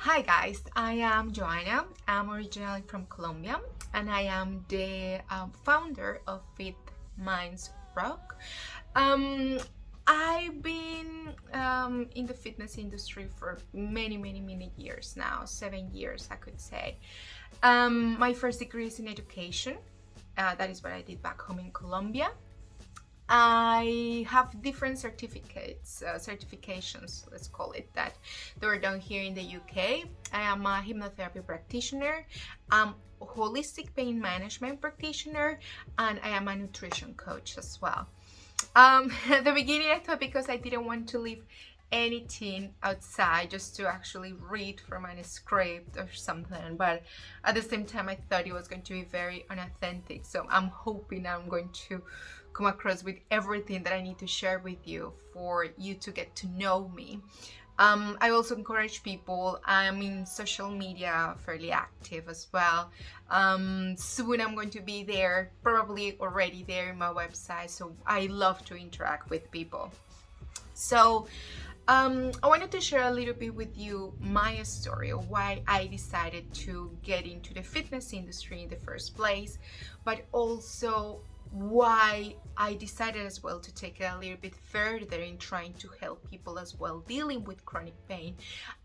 Hi guys, I am Joanna. I'm originally from Colombia and I am the founder of Fit Minds Rock. Um, I've been in the fitness industry for many years now, 7 years I could say. My first degree is in education. That is what I did back home in Colombia. I have different certifications, let's call it that, that were done here in the UK. I am a hypnotherapy practitioner, I'm a holistic pain management practitioner, and I am a nutrition coach as well. At the beginning, I thought because I didn't want to leave anything outside just to actually read from a script or something, but at the same time I thought it was going to be very unauthentic, so I'm hoping I'm going to come across with everything that I need to share with you for you to get to know me. I also encourage people. I'm in social media fairly active as well. Soon I'm going to be there, probably already there in my website, so I love to interact with people. So I wanted to share a little bit with you my story of why I decided to get into the fitness industry in the first place, but also why I decided as well to take it a little bit further in trying to help people as well dealing with chronic pain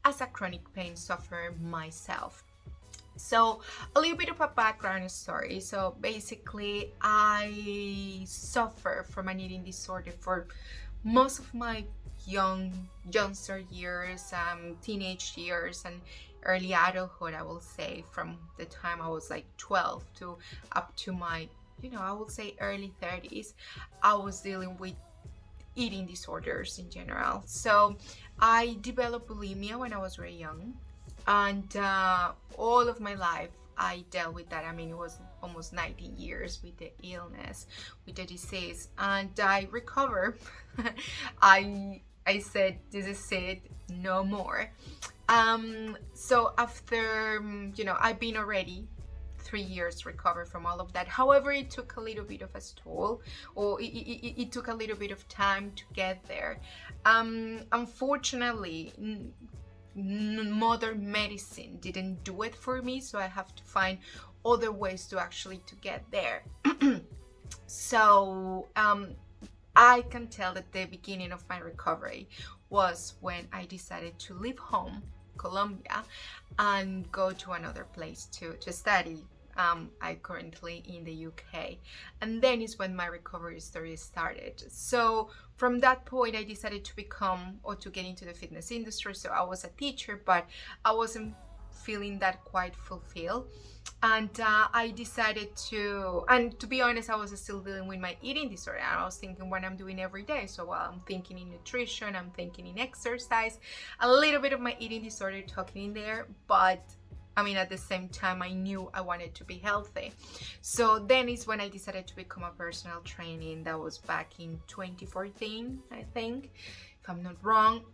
as a chronic pain sufferer myself. So a little bit of a background story. So basically I suffer from an eating disorder for most of my youngster years, teenage years, and early adulthood. I will say from the time I was like 12 to up to my, I would say early 30s, I was dealing with eating disorders in general. So I developed bulimia when I was very young, and all of my life I dealt with that. I mean, it was almost 19 years with the illness, with the disease, and I recovered. I said, this is it, no more. So after, I've been already 3 years recovered from all of that. However, it took a little bit of a toll, or it took a little bit of time to get there. Unfortunately, modern medicine didn't do it for me, so I have to find other ways to actually to get there. So I can tell that the beginning of my recovery was when I decided to leave home, Colombia, and go to another place to study. I currently in the UK, and then is when my recovery story started. So from that point I decided to become or to get into the fitness industry. So I was a teacher, but I wasn't feeling that quite fulfilled, and I decided and to be honest, I was still dealing with my eating disorder, and I was thinking what I'm doing every day. So while I'm thinking in nutrition, I'm thinking in exercise, a little bit of my eating disorder talking in there, but I mean, at the same time, I knew I wanted to be healthy. So then is when I decided to become a personal training. That was back in 2014, I think, if I'm not wrong.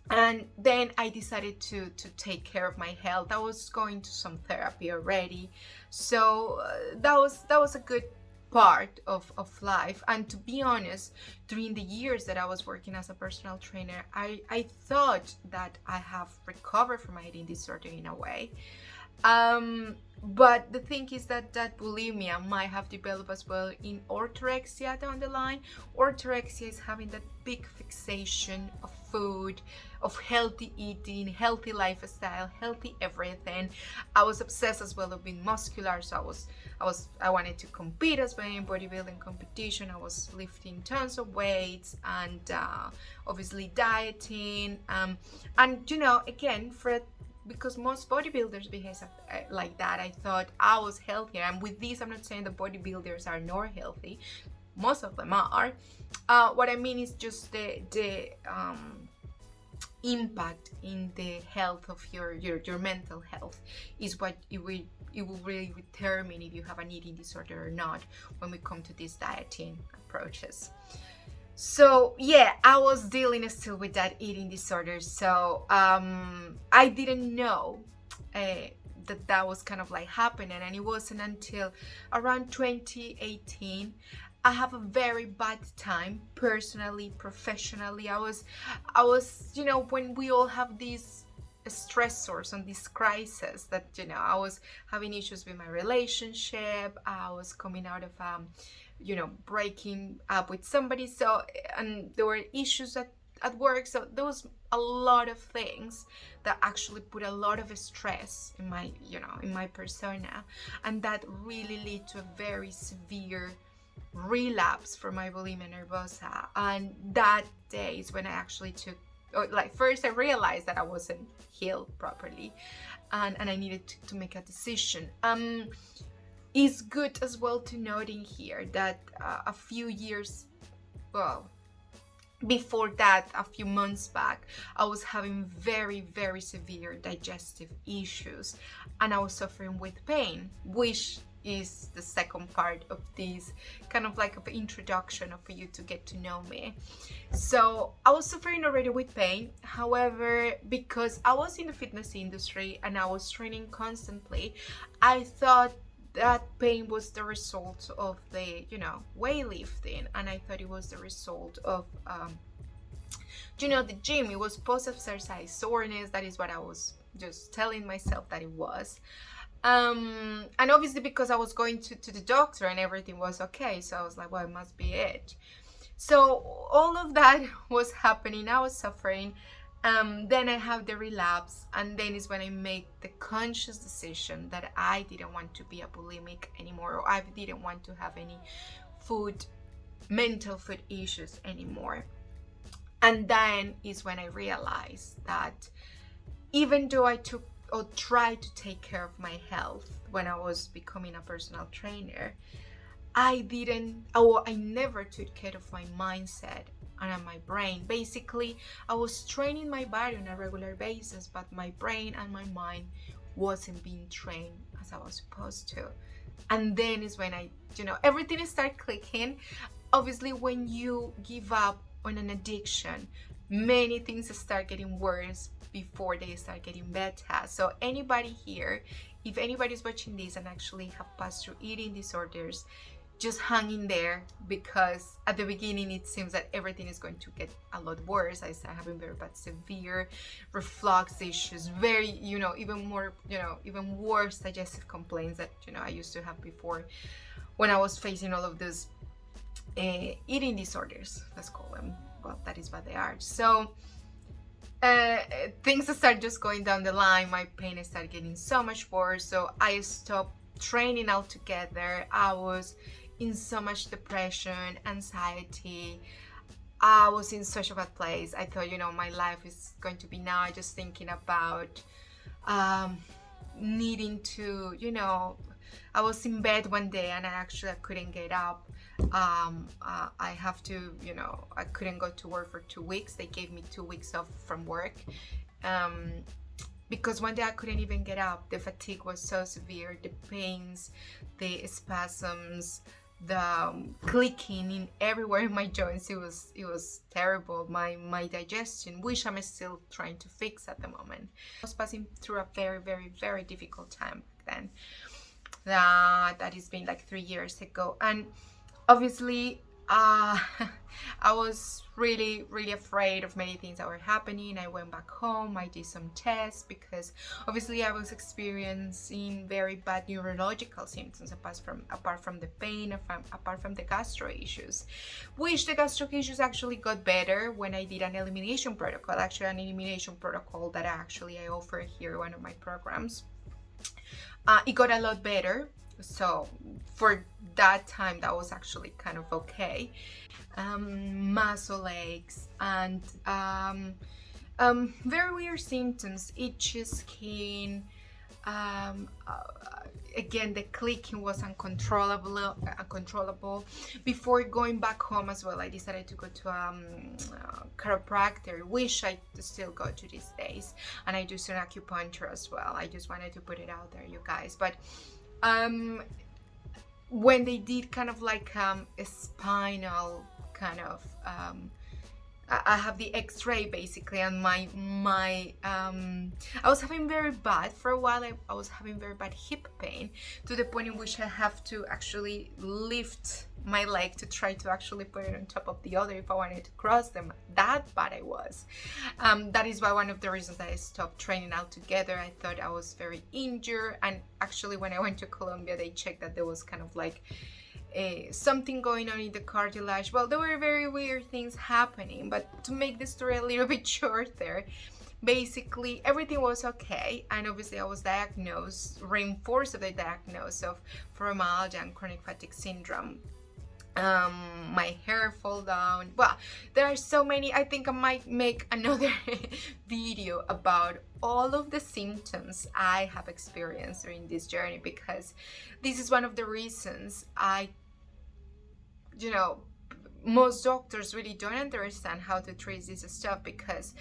And then I decided to take care of my health. I was going to some therapy already, so that was a good part of life. And to be honest, during the years that I was working as a personal trainer, I thought that I have recovered from my eating disorder in a way. But the thing is that bulimia might have developed as well in orthorexia down the line. Orthorexia is having that big fixation of food, of healthy eating, healthy lifestyle, healthy everything. I was obsessed as well with being muscular, so I wanted to compete as well in bodybuilding competition. I was lifting tons of weights and obviously dieting, and again, because most bodybuilders behave like that, I thought I was healthier. And with this, I'm not saying the bodybuilders are not healthy. Most of them are. What I mean is just the impact in the health of your mental health is what it will really determine if you have an eating disorder or not when we come to these dieting approaches. So yeah, I was dealing still with that eating disorder. So I didn't know that was kind of like happening, and it wasn't until around 2018 I have a very bad time personally, professionally. I was when we all have these stressors and this crisis that, you know, I was having issues with my relationship. I was coming out of you know, breaking up with somebody, so, and there were issues at work, so there was a lot of things that actually put a lot of stress in my, you know, in my persona, and that really led to a very severe relapse for my bulimia nervosa. And that day is when I actually took, like, first I realized that I wasn't healed properly, and I needed to make a decision. It's good as well to note in here that a few years, well, before that, a few months back, I was having very, very severe digestive issues, and I was suffering with pain, which is the second part of this kind of like an introduction for you to get to know me. So I was suffering already with pain. However, because I was in the fitness industry and I was training constantly, I thought that pain was the result of the, you know, weightlifting, and I thought it was the result of you know, the gym. It was post-exercise soreness. That is what I was just telling myself that it was. And obviously because I was going to the doctor and everything was okay, so I was like, well, it must be it. So all of that was happening. I was suffering. Then I have the relapse, and then is when I make the conscious decision that I didn't want to be a bulimic anymore, or I didn't want to have any mental food issues anymore. And then is when I realized that even though I took or tried to take care of my health when I was becoming a personal trainer, I never took care of my mindset and my brain. Basically, I was training my body on a regular basis, but my brain and my mind wasn't being trained as I was supposed to. And then is when everything started clicking. Obviously, when you give up on an addiction, many things start getting worse before they start getting better. So anybody here, if anybody's watching this and actually have passed through eating disorders, just hang in there, because at the beginning it seems that everything is going to get a lot worse. I started having very bad severe reflux issues, very, even worse digestive complaints that I used to have before when I was facing all of those eating disorders, let's call them. Well, that is what they are. So things start just going down the line. My pain started getting so much worse, so I stopped training altogether. I was in so much depression, anxiety. I was in such a bad place. I thought, my life is going to be now just thinking about needing to, I was in bed one day and I couldn't get up. I have to, I couldn't go to work for 2 weeks. They gave me 2 weeks off from work because one day I couldn't even get up. The fatigue was so severe, the pains, the spasms, the clicking in everywhere in my joints. It was terrible. My digestion, which I'm still trying to fix at the moment. I was passing through a very, very, very difficult time back then. That has been like 3 years ago, and obviously I was really, really afraid of many things that were happening. I went back home, I did some tests, because obviously I was experiencing very bad neurological symptoms apart from the pain, apart from the gastro issues, which the gastro issues actually got better when I did an elimination protocol, that I offer here in one of my programs. It got a lot better. So for that time, that was actually kind of okay. Muscle aches and very weird symptoms, itchy skin. Again, the clicking was uncontrollable. Before going back home as well, I decided to go to a chiropractor, which I still go to these days, and I do some acupuncture as well. I just wanted to put it out there, you guys. But when they did kind of like a spinal kind of I have the x-ray basically, and my I was having very bad for a while. I was having very bad hip pain, to the point in which I have to actually lift my leg to try to actually put it on top of the other if I wanted to cross them. That bad I was. That is why one of the reasons that I stopped training altogether. I thought I was very injured, and actually when I went to Colombia, they checked that there was kind of like something going on in the cartilage. Well, there were very weird things happening, but to make the story a little bit shorter, basically everything was okay, and obviously I was diagnosed, reinforced of the diagnosis of fibromyalgia and chronic fatigue syndrome. My hair fall down. Well, there are so many. I think I might make another video about all of the symptoms I have experienced during this journey, because this is one of the reasons most doctors really don't understand how to treat this stuff, because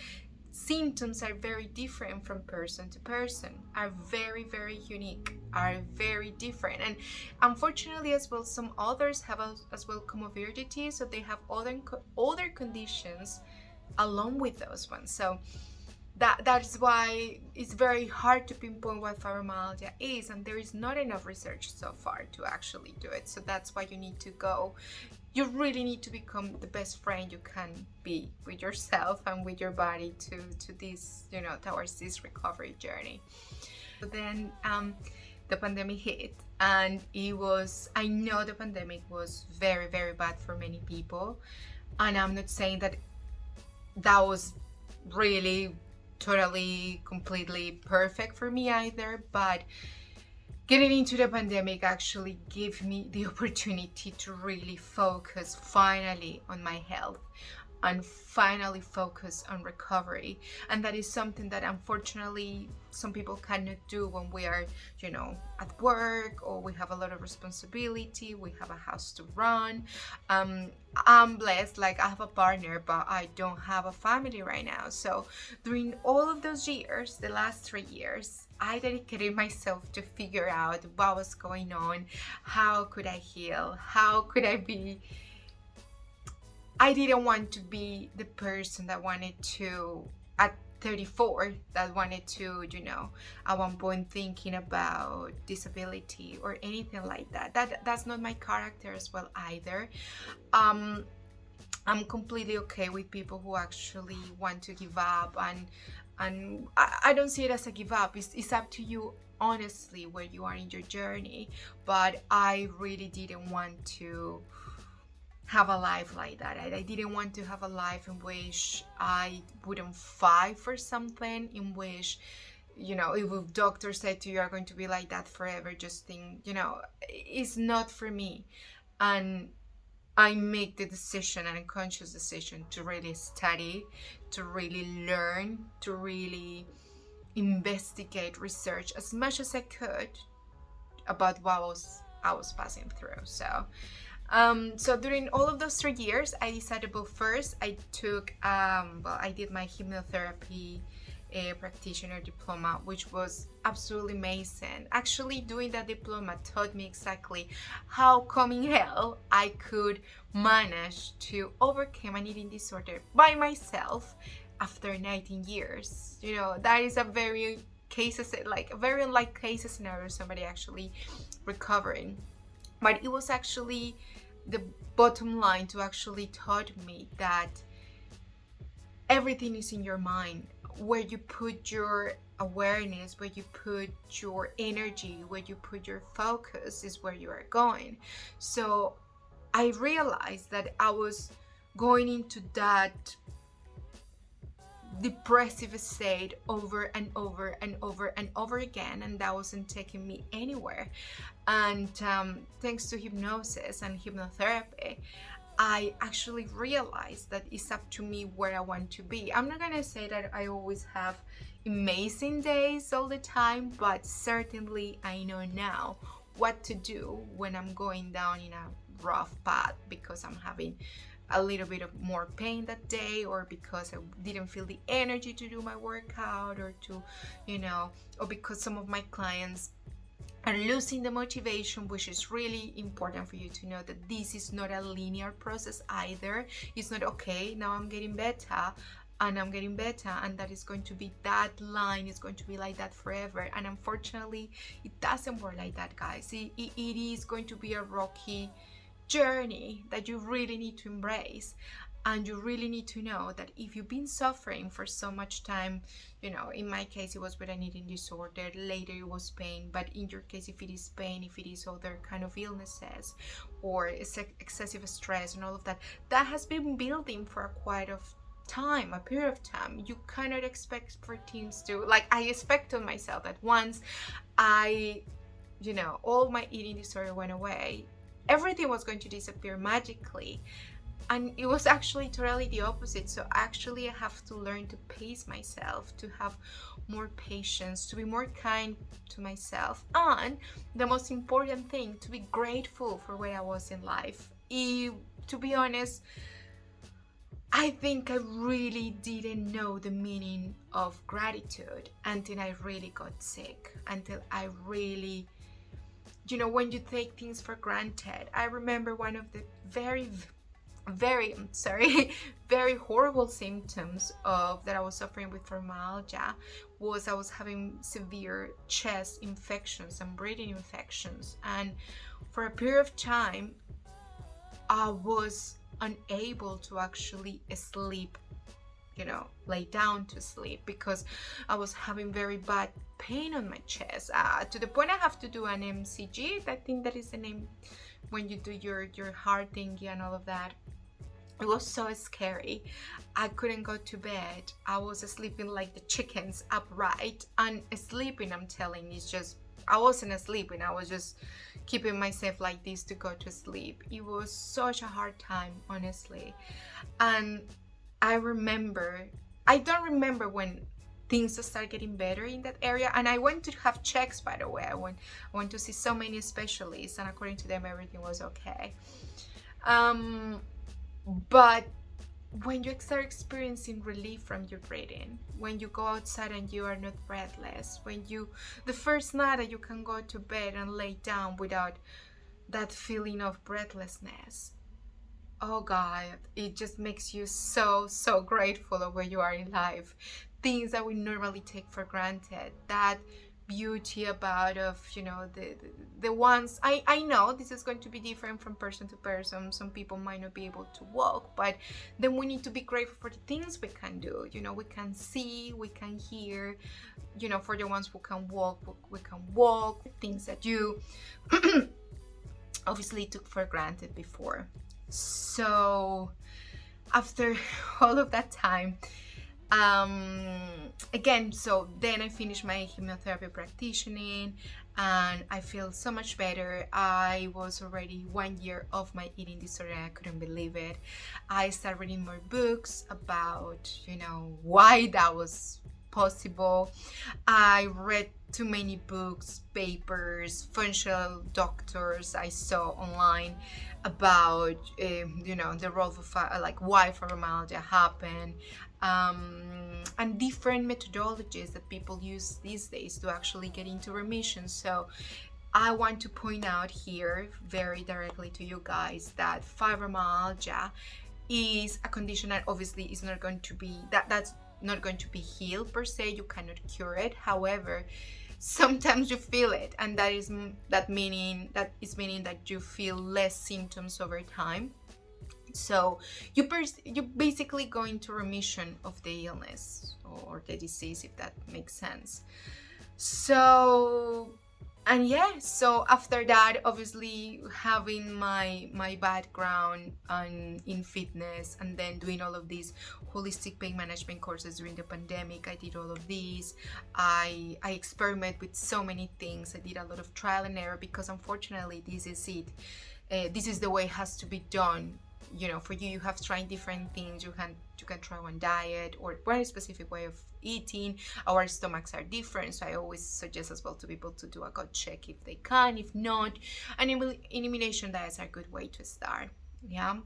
symptoms are very different from person to person, are very, very unique, are very different. And unfortunately as well, some others have as well comorbidity, so they have other conditions along with those ones. So that's why it's very hard to pinpoint what fibromyalgia is, and there is not enough research so far to actually do it. So that's why you really need to become the best friend you can be with yourself and with your body to this, towards this recovery journey. So then the pandemic hit, and I know the pandemic was very, very bad for many people, and I'm not saying that was really totally completely perfect for me either, but getting into the pandemic actually gave me the opportunity to really focus finally on my health and finally focus on recovery. And that is something that unfortunately some people cannot do when we are, at work, or we have a lot of responsibility, we have a house to run. I'm blessed, like I have a partner, but I don't have a family right now. So during all of those years, the last 3 years, I dedicated myself to figure out what was going on, how could I heal, how could I be. I didn't want to be the person that wanted to, at 34, that wanted to, at one point thinking about disability or anything like that. That's not my character as well either. I'm completely okay with people who actually want to give up, and I don't see it as a give up. It's up to you, honestly, where you are in your journey. But I really didn't want to have a life like that. I didn't want to have a life in which I wouldn't fight for something, in which, if a doctor said to you, you're going to be like that forever, just think, it's not for me. And I make the decision, and a conscious decision, to really study, to really learn, to really investigate, research as much as I could about what I was passing through. So during all of those 3 years, I decided, well, first I took, I did my hypnotherapy practitioner diploma, which was absolutely amazing. Actually, doing that diploma taught me exactly how come in hell I could manage to overcome an eating disorder by myself after 19 years. That is a very unlike case scenario, somebody actually recovering. But it was actually the bottom line to actually taught me that everything is in your mind. Where you put your awareness, where you put your energy, where you put your focus is where you are going. So I realized that I was going into that depressive state over and over and over and over again, and that wasn't taking me anywhere. And thanks to hypnosis and hypnotherapy, I actually realized that it's up to me where I want to be. I'm not gonna say that I always have amazing days all the time, but certainly I know now what to do when I'm going down in a rough path, because I'm having a little bit of more pain that day, or because I didn't feel the energy to do my workout, or to, or because some of my clients and losing the motivation, which is really important for you to know that this is not a linear process either. It's not okay, now I'm getting better and I'm getting better, and that is going to be, that line is going to be like that forever. And unfortunately, it doesn't work like that, guys. It is going to be a rocky journey that you really need to embrace. And you really need to know that if you've been suffering for so much time, you know, in my case, it was with an eating disorder, later it was pain, but in your case, if it is pain, if it is other kind of illnesses or excessive stress and all of that, that has been building for quite a time, a period of time. You cannot expect for things to, like, I expected myself that once I, you know, all my eating disorder went away, everything was going to disappear magically. And it was actually totally the opposite. So actually I have to learn to pace myself, to have more patience, to be more kind to myself, and the most important thing, to be grateful for where I was in life. To be honest, I think I really didn't know the meaning of gratitude until I really got sick, until I really, you know, when you take things for granted. I remember one of the very very horrible symptoms of that I was suffering with fibromyalgia was I was having severe chest infections and breathing infections, and for a period of time I was unable to actually sleep, you know, lay down to sleep, because I was having very bad pain on my chest, to the point I have to do an MCG. I think that is the name when you do your heart thingy and all of that. It was so scary. I couldn't go to bed. I was sleeping like the chickens, upright and sleeping. I'm telling you, it's just, I wasn't sleeping. I was just keeping myself like this to go to sleep. It was such a hard time, honestly. And I don't remember when things start getting better in that area. And I went to have checks, by the way. I went to see so many specialists, and according to them, everything was okay. But when you start experiencing relief from your breathing, when you go outside and you are not breathless, the first night that you can go to bed and lay down without that feeling of breathlessness, oh God, it just makes you so grateful of where you are in life. Things that we normally take for granted, that beauty about of, you know, the ones, I know this is going to be different from person to person. Some people might not be able to walk, but then we need to be grateful for the things we can do. You know, we can see, we can hear, you know, for the ones who can walk, we can walk, things that you obviously took for granted before. So after all of that time, again, so then I finished my hypnotherapy practicing, and I feel so much better. I was already 1 year of my eating disorder, and I couldn't believe it. I started reading more books about, you know, why that was possible. I read too many books, papers, functional doctors I saw online about, you know, the role of like why fibromyalgia happened, and different methodologies that people use these days to actually get into remission. So I want to point out here very directly to you guys that fibromyalgia is a condition that obviously is not going to be, that's not going to be healed per se. You cannot cure it. However, sometimes you feel it, and that is meaning that you feel less symptoms over time. So you basically go into remission of the illness or the disease, if that makes sense. So, and yeah, so after that, obviously having my background in fitness, and then doing all of these holistic pain management courses during the pandemic, I did all of these. I experiment with so many things. I did a lot of trial and error, because unfortunately this is it. This is the way it has to be done. You know, for you have tried different things. You can try one diet or one specific way of eating. Our stomachs are different, so I always suggest as well to people to do a gut check if they can. If not, an elimination diets are a good way to start. Yeah.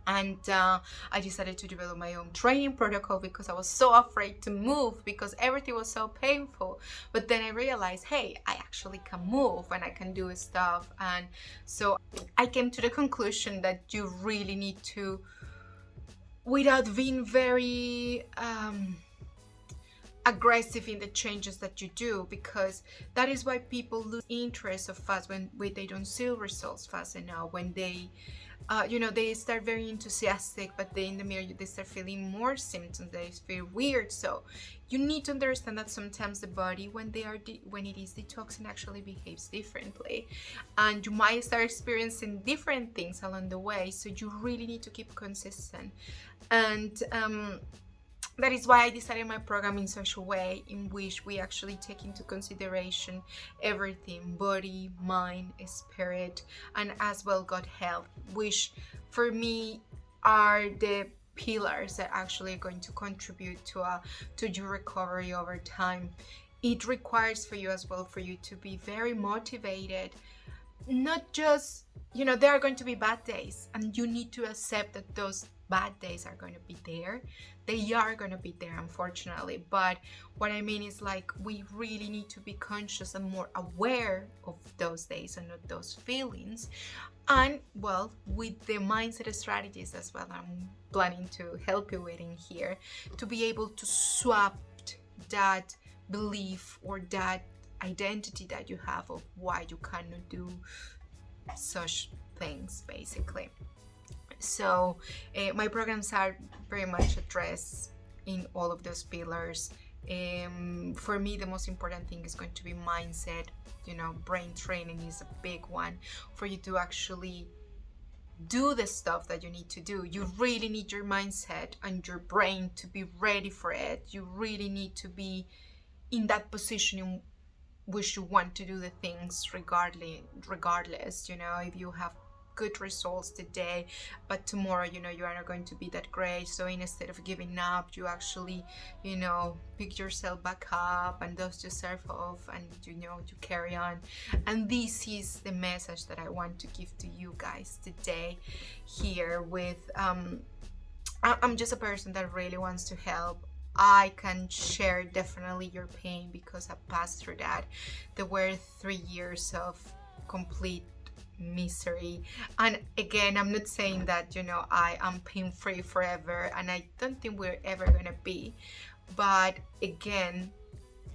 And I decided to develop my own training protocol because I was so afraid to move because everything was so painful. But then I realized, hey, I actually can move and I can do stuff. And so I came to the conclusion that you really need to, without being very aggressive in the changes that you do, because that is why people lose interest of fast when they don't see results fast enough, when they they start very enthusiastic, but then in the mirror they start feeling more symptoms, they feel weird. So you need to understand that sometimes the body, when it is detoxing, actually behaves differently, and you might start experiencing different things along the way. So you really need to keep consistent. And that is why I decided my program in such a way in which we actually take into consideration everything: body, mind, spirit, and as well gut health, which for me are the pillars that actually are going to contribute to your recovery over time. It requires for you as well for you to be very motivated. Not just, there are going to be bad days, and you need to accept that those bad days are going to be there. They are going to be there, unfortunately. But what I mean is, like, we really need to be conscious and more aware of those days and of those feelings. And well, with the mindset strategies as well, I'm planning to help you with in here, to be able to swap that belief or that identity that you have of why you cannot do such things, basically. So my programs are very much addressed in all of those pillars. For me, the most important thing is going to be mindset. Brain training is a big one for you to actually do the stuff that you need to do. You really need your mindset and your brain to be ready for it. You really need to be in that position in which you want to do the things regardless. If you have good results today, but tomorrow you are not going to be that great, so instead of giving up, you actually pick yourself back up and dust yourself off, and you carry on. And this is the message that I want to give to you guys today here with I'm just a person that really wants to help. I can share definitely your pain because I passed through that. There were 3 years of complete misery, and again, I'm not saying that I am pain free forever, and I don't think we're ever gonna be, but again,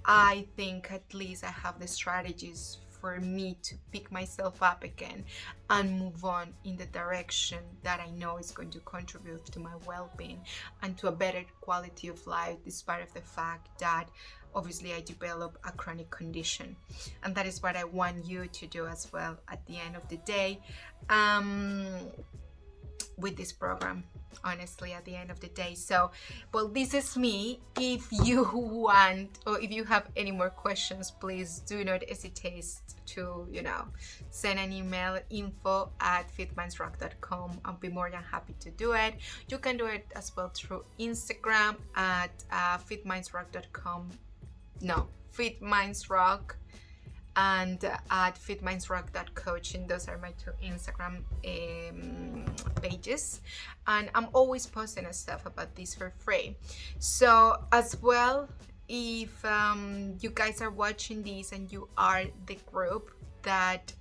I think at least I have the strategies for me to pick myself up again and move on in the direction that I know is going to contribute to my well-being and to a better quality of life, despite of the fact that obviously I develop a chronic condition. And that is what I want you to do as well at the end of the day, with this program, honestly, at the end of the day. So, well, this is me. If you want, or if you have any more questions, please do not hesitate to send an email, info@fitmindsrock.com. I'll be more than happy to do it. You can do it as well through Instagram at fitmindsrock.com. No, fitmindsrock, and at fitmindsrock.coaching. Those are my 2 Instagram pages, and I'm always posting stuff about this for free. So as well, if you guys are watching this and you are the group that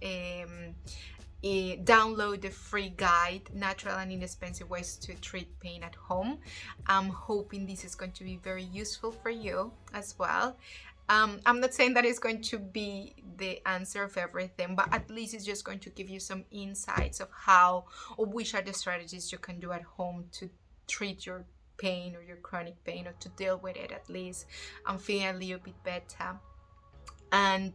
download the free guide, Natural and Inexpensive Ways to Treat Pain at Home, I'm hoping this is going to be very useful for you as well. I'm not saying that it's going to be the answer of everything, but at least it's just going to give you some insights of how, or which are the strategies you can do at home to treat your pain or your chronic pain, or to deal with it at least and feel a little bit better. And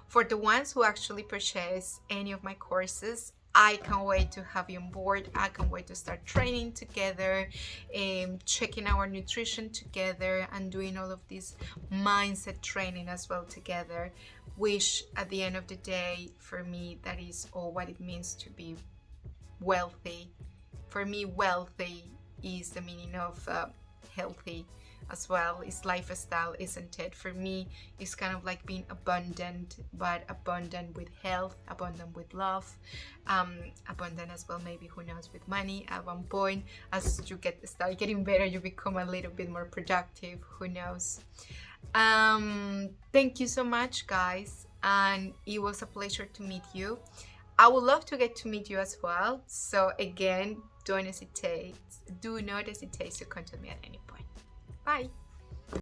for the ones who actually purchase any of my courses, I can't wait to have you on board. I can't wait to start training together, checking our nutrition together, and doing all of this mindset training as well together, which at the end of the day, for me, that is all what it means to be wealthy. For me, wealthy is the meaning of healthy as well. It's lifestyle, isn't it? For me, it's kind of like being abundant, but abundant with health, abundant with love, abundant as well, maybe, who knows, with money at one point. As you start getting better, you become a little bit more productive, who knows. Thank you so much, guys, and it was a pleasure to meet you. I would love to get to meet you as well. So again, do not hesitate to contact me at any point. Bye.